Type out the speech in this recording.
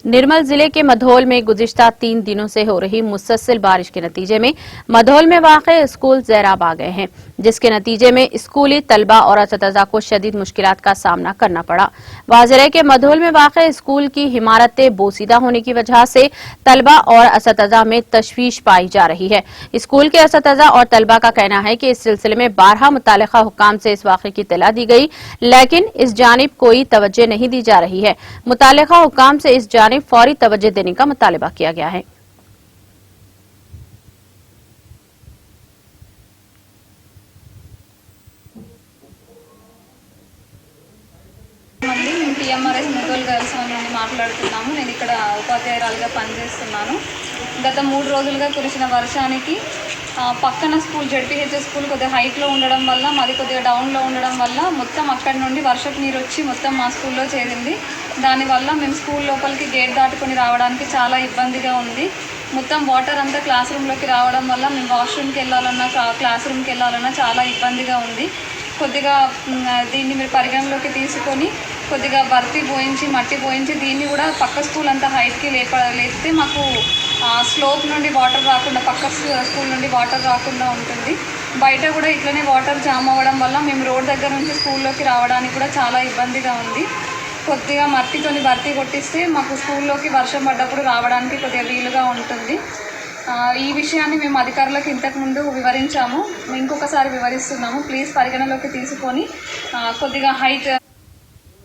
निर्मल जिले के मधौल में गुज़िश्ता 3 दिनों से हो रही मुसलसल बारिश के नतीजे में मधौल में वाक़े स्कूल ज़ैराब आ गए हैं, जिसके नतीजे में स्कूली तलबा और असतिज़ा को शदीद मुश्किलात का सामना करना पड़ा। वाज़ेह है कि मधौल में वाक़े स्कूल की इमारतें बोसीदा होने की वजह से तलबा और असतिज़ा में तशवीश पाई जा रही है। स्कूल के असतिज़ा और तलबा का कहना है कि इस सिलसिले में 12 मुतालिका हुक्काम से इस वाक़े की इत्तला दी गई, लेकिन इस जानिब कोई तवज्जो नहीं दी जा रही है। मुतालिका हुक्काम से इस जानिब फौरी तवज्जो देने का मुतालबा किया गया है। టీఎంఆర్ఎస్ ముదోల్ గర్ల్స్ హోమ్ నుండి మాట్లాడుతున్నాము। నేను ఇక్కడ ఉపాధ్యాయురాలుగా పనిచేస్తున్నాను। గత 3 రోజులుగా కురిసిన వర్షానికి పక్కన స్కూల్ జెడ్పీహెచ్ఎస్ స్కూల్ కొద్దిగా హైట్లో ఉండడం వల్ల, మాది కొద్దిగా డౌన్లో ఉండడం వల్ల మొత్తం అక్కడి నుండి వర్షపు నీరు వచ్చి మొత్తం మా స్కూల్లో చేరింది। దానివల్ల మేము స్కూల్ లోపలికి గేట్ దాటుకొని రావడానికి చాలా ఇబ్బందిగా ఉంది। మొత్తం వాటర్ అంతా క్లాస్ రూమ్లోకి రావడం వల్ల మేము వాష్రూమ్కి వెళ్ళాలన్నా, క్లాస్ రూమ్కి వెళ్ళాలన్నా చాలా ఇబ్బందిగా ఉంది। కొద్దిగా దీన్ని మీరు పరిగణలోకి తీసుకొని కొద్దిగా భర్తీ పోయించి మట్టి పోయించి దీన్ని కూడా పక్క స్కూల్ అంతా హైట్కి లేపితే మాకు స్లోప్ నుండి వాటర్ రాకుండా, పక్క స్కూల్ నుండి వాటర్ రాకుండా ఉంటుంది। బయట కూడా ఇట్లనే వాటర్ జామ్ అవ్వడం వల్ల మేము రోడ్ దగ్గర నుంచి స్కూల్లోకి రావడానికి కూడా చాలా ఇబ్బందిగా ఉంది। కొద్దిగా మట్టితోని భర్తీ కొట్టిస్తే మాకు స్కూల్లోకి వర్షం పడ్డప్పుడు రావడానికి కొద్దిగా వీలుగా ఉంటుంది। ఈ విషయాన్ని మేము అధికారులకు ఇంతకుముందు వివరించాము, ఇంకొకసారి వివరిస్తున్నాము। ప్లీజ్ పరిగణలోకి తీసుకొని కొద్దిగా హైట్